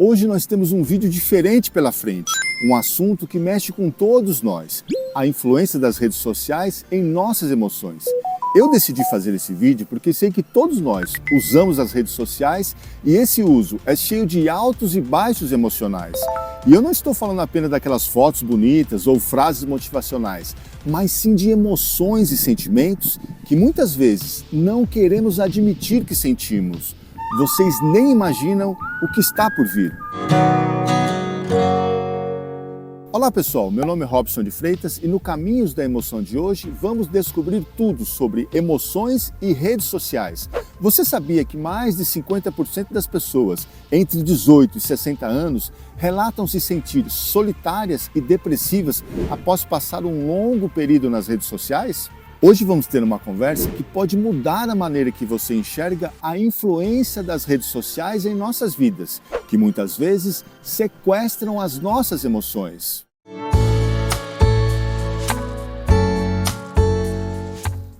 Hoje nós temos um vídeo diferente pela frente, um assunto que mexe com todos nós, a influência das redes sociais em nossas emoções. Eu decidi fazer esse vídeo porque sei que todos nós usamos as redes sociais e esse uso é cheio de altos e baixos emocionais. E eu não estou falando apenas daquelas fotos bonitas ou frases motivacionais, mas sim de emoções e sentimentos que muitas vezes não queremos admitir que sentimos. Vocês nem imaginam o que está por vir. Olá pessoal, meu nome é Robson de Freitas e no Caminhos da Emoção de hoje vamos descobrir tudo sobre emoções e redes sociais. Você sabia que mais de 50% das pessoas entre 18 e 60 anos relatam se sentir solitárias e depressivas após passar um longo período nas redes sociais? Hoje vamos ter uma conversa que pode mudar a maneira que você enxerga a influência das redes sociais em nossas vidas, que muitas vezes sequestram as nossas emoções.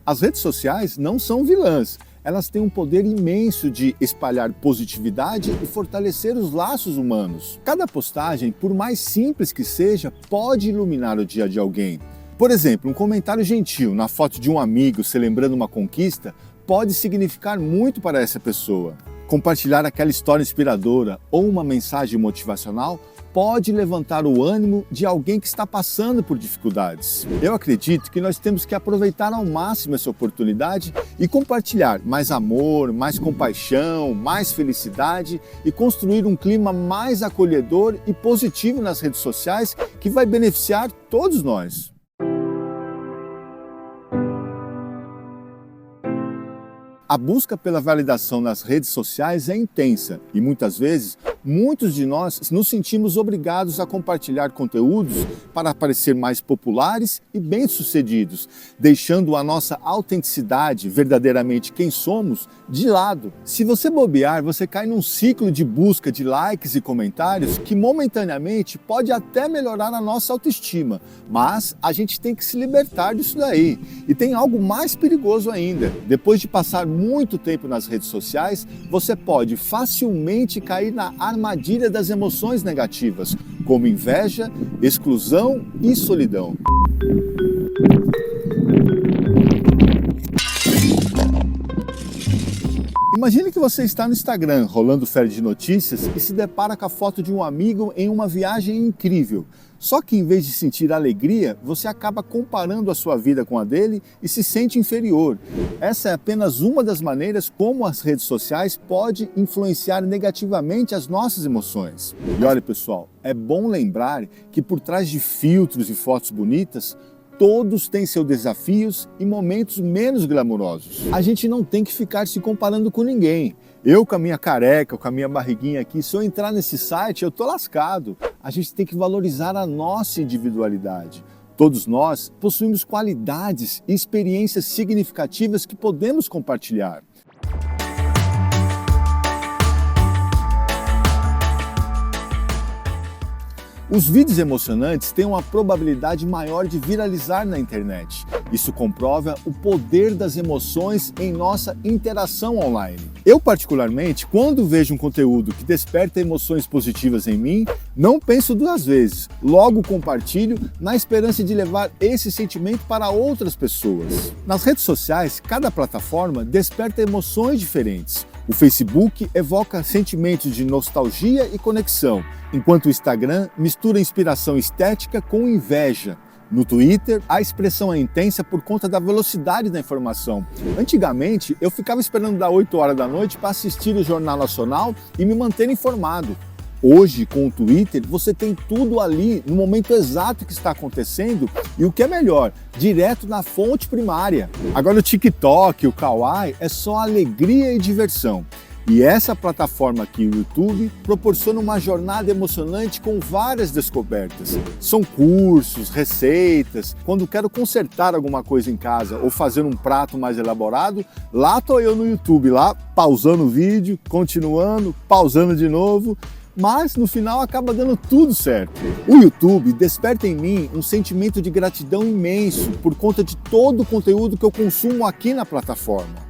As redes sociais não são vilãs, elas têm um poder imenso de espalhar positividade e fortalecer os laços humanos. Cada postagem, por mais simples que seja, pode iluminar o dia de alguém. Por exemplo, um comentário gentil na foto de um amigo celebrando uma conquista pode significar muito para essa pessoa. Compartilhar aquela história inspiradora ou uma mensagem motivacional pode levantar o ânimo de alguém que está passando por dificuldades. Eu acredito que nós temos que aproveitar ao máximo essa oportunidade e compartilhar mais amor, mais compaixão, mais felicidade e construir um clima mais acolhedor e positivo nas redes sociais que vai beneficiar todos nós. A busca pela validação nas redes sociais é intensa e muitas vezes muitos de nós nos sentimos obrigados a compartilhar conteúdos para parecer mais populares e bem-sucedidos, deixando a nossa autenticidade, verdadeiramente quem somos, de lado. Se você bobear, você cai num ciclo de busca de likes e comentários que momentaneamente pode até melhorar a nossa autoestima, mas a gente tem que se libertar disso daí. E tem algo mais perigoso ainda. Depois de passar muito tempo nas redes sociais, você pode facilmente cair na armadilha das emoções negativas, como inveja, exclusão e solidão. Imagine que você está no Instagram, rolando feed de notícias e se depara com a foto de um amigo em uma viagem incrível. Só que em vez de sentir alegria, você acaba comparando a sua vida com a dele e se sente inferior. Essa é apenas uma das maneiras como as redes sociais podem influenciar negativamente as nossas emoções. E olha pessoal, é bom lembrar que por trás de filtros e fotos bonitas, todos têm seus desafios e momentos menos glamurosos. A gente não tem que ficar se comparando com ninguém. Eu com a minha careca, com a minha barriguinha aqui, se eu entrar nesse site, eu tô lascado. A gente tem que valorizar a nossa individualidade. Todos nós possuímos qualidades e experiências significativas que podemos compartilhar. Os vídeos emocionantes têm uma probabilidade maior de viralizar na internet. Isso comprova o poder das emoções em nossa interação online. Eu, particularmente, quando vejo um conteúdo que desperta emoções positivas em mim, não penso duas vezes. Logo compartilho na esperança de levar esse sentimento para outras pessoas. Nas redes sociais, cada plataforma desperta emoções diferentes. O Facebook evoca sentimentos de nostalgia e conexão, enquanto o Instagram mistura inspiração estética com inveja. No Twitter, a expressão é intensa por conta da velocidade da informação. Antigamente, eu ficava esperando dar 8 horas da noite para assistir o Jornal Nacional e me manter informado. Hoje, com o Twitter, você tem tudo ali no momento exato que está acontecendo e o que é melhor, direto na fonte primária. Agora o TikTok, o Kawaii, é só alegria e diversão. E essa plataforma aqui, o YouTube, proporciona uma jornada emocionante com várias descobertas. São cursos, receitas. Quando quero consertar alguma coisa em casa ou fazer um prato mais elaborado, lá estou eu no YouTube, lá pausando o vídeo, continuando, pausando de novo. Mas no final acaba dando tudo certo. O YouTube desperta em mim um sentimento de gratidão imenso por conta de todo o conteúdo que eu consumo aqui na plataforma.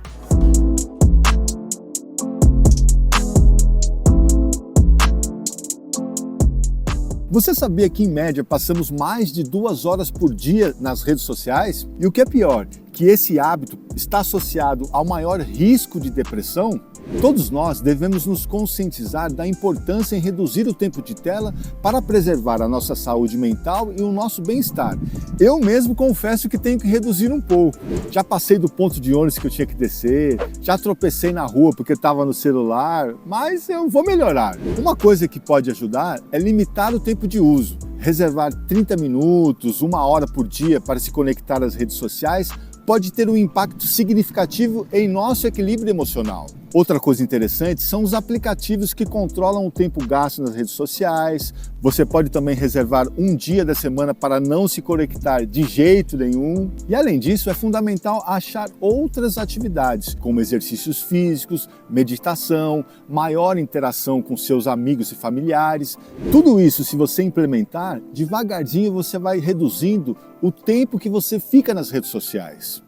Você sabia que, em média, passamos mais de 2 horas por dia nas redes sociais? E o que é pior, que esse hábito está associado ao maior risco de depressão? Todos nós devemos nos conscientizar da importância em reduzir o tempo de tela para preservar a nossa saúde mental e o nosso bem-estar. Eu mesmo confesso que tenho que reduzir um pouco. Já passei do ponto de ônibus que eu tinha que descer, já tropecei na rua porque estava no celular, mas eu vou melhorar. Uma coisa que pode ajudar é limitar o tempo de uso. Reservar 30 minutos, 1 hora por dia para se conectar às redes sociais pode ter um impacto significativo em nosso equilíbrio emocional. Outra coisa interessante são os aplicativos que controlam o tempo gasto nas redes sociais. Você pode também reservar um dia da semana para não se conectar de jeito nenhum. E além disso, é fundamental achar outras atividades, como exercícios físicos, meditação, maior interação com seus amigos e familiares. Tudo isso, se você implementar, devagarzinho você vai reduzindo o tempo que você fica nas redes sociais.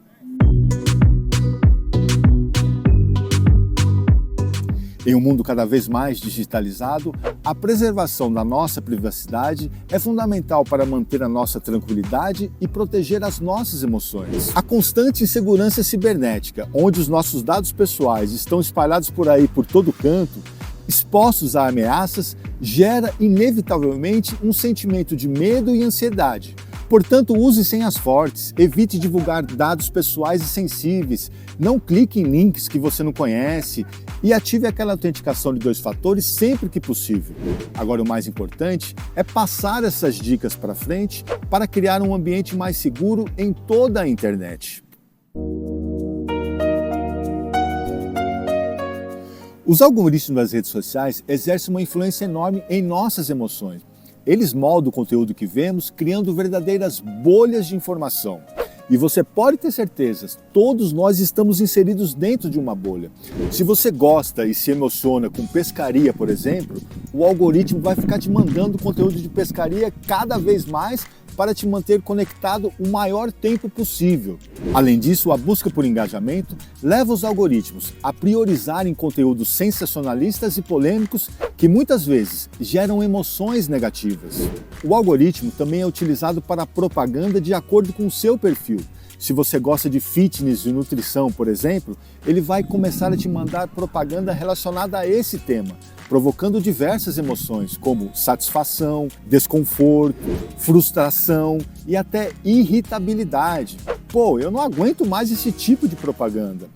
Em um mundo cada vez mais digitalizado, a preservação da nossa privacidade é fundamental para manter a nossa tranquilidade e proteger as nossas emoções. A constante insegurança cibernética, onde os nossos dados pessoais estão espalhados por aí por todo canto, expostos a ameaças, gera inevitavelmente um sentimento de medo e ansiedade. Portanto, use senhas fortes, evite divulgar dados pessoais e sensíveis, não clique em links que você não conhece e ative aquela autenticação de 2 fatores sempre que possível. Agora, o mais importante é passar essas dicas para frente para criar um ambiente mais seguro em toda a internet. Os algoritmos das redes sociais exercem uma influência enorme em nossas emoções. Eles moldam o conteúdo que vemos, criando verdadeiras bolhas de informação. E você pode ter certeza, todos nós estamos inseridos dentro de uma bolha. Se você gosta e se emociona com pescaria, por exemplo, o algoritmo vai ficar te mandando conteúdo de pescaria cada vez mais para te manter conectado o maior tempo possível. Além disso, a busca por engajamento leva os algoritmos a priorizarem conteúdos sensacionalistas e polêmicos que muitas vezes geram emoções negativas. O algoritmo também é utilizado para propaganda de acordo com o seu perfil. Se você gosta de fitness e nutrição, por exemplo, ele vai começar a te mandar propaganda relacionada a esse tema, provocando diversas emoções como satisfação, desconforto, frustração e até irritabilidade. Pô, eu não aguento mais esse tipo de propaganda.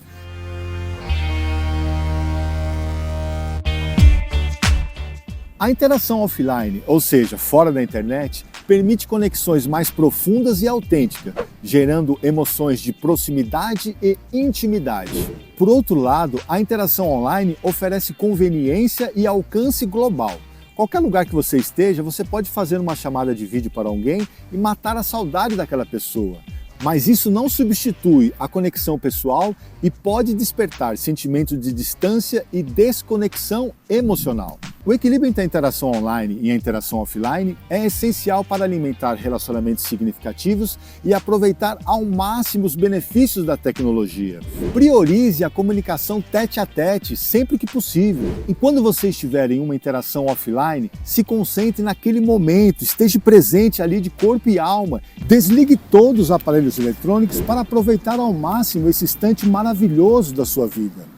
A interação offline, ou seja, fora da internet, permite conexões mais profundas e autênticas, gerando emoções de proximidade e intimidade. Por outro lado, a interação online oferece conveniência e alcance global. Qualquer lugar que você esteja, você pode fazer uma chamada de vídeo para alguém e matar a saudade daquela pessoa. Mas isso não substitui a conexão pessoal e pode despertar sentimentos de distância e desconexão emocional. O equilíbrio entre a interação online e a interação offline é essencial para alimentar relacionamentos significativos e aproveitar ao máximo os benefícios da tecnologia. Priorize a comunicação tete-a-tete sempre que possível. E quando você estiver em uma interação offline, se concentre naquele momento, esteja presente ali de corpo e alma. Desligue todos os aparelhos eletrônicos para aproveitar ao máximo esse instante maravilhoso da sua vida.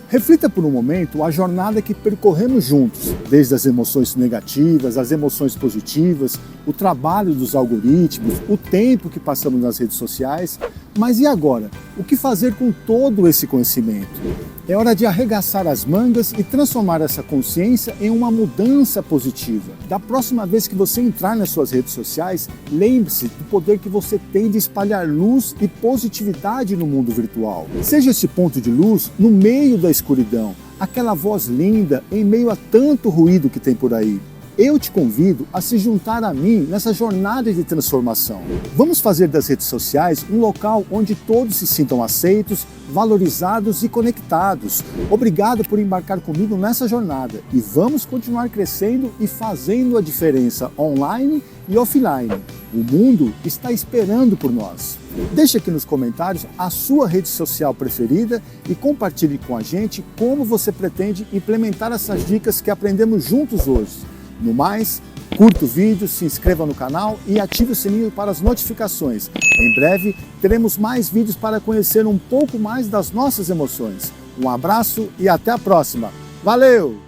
Reflita por um momento a jornada que percorremos juntos, desde as emoções negativas, as emoções positivas, o trabalho dos algoritmos, o tempo que passamos nas redes sociais. Mas e agora? O que fazer com todo esse conhecimento? É hora de arregaçar as mangas e transformar essa consciência em uma mudança positiva. Da próxima vez que você entrar nas suas redes sociais, lembre-se do poder que você tem de espalhar luz e positividade no mundo virtual. Seja esse ponto de luz no meio da escuridão, aquela voz linda em meio a tanto ruído que tem por aí. Eu te convido a se juntar a mim nessa jornada de transformação. Vamos fazer das redes sociais um local onde todos se sintam aceitos, valorizados e conectados. Obrigado por embarcar comigo nessa jornada e vamos continuar crescendo e fazendo a diferença online e offline. O mundo está esperando por nós. Deixe aqui nos comentários a sua rede social preferida e compartilhe com a gente como você pretende implementar essas dicas que aprendemos juntos hoje. No mais, curta o vídeo, se inscreva no canal e ative o sininho para as notificações. Em breve, teremos mais vídeos para conhecer um pouco mais das nossas emoções. Um abraço e até a próxima. Valeu!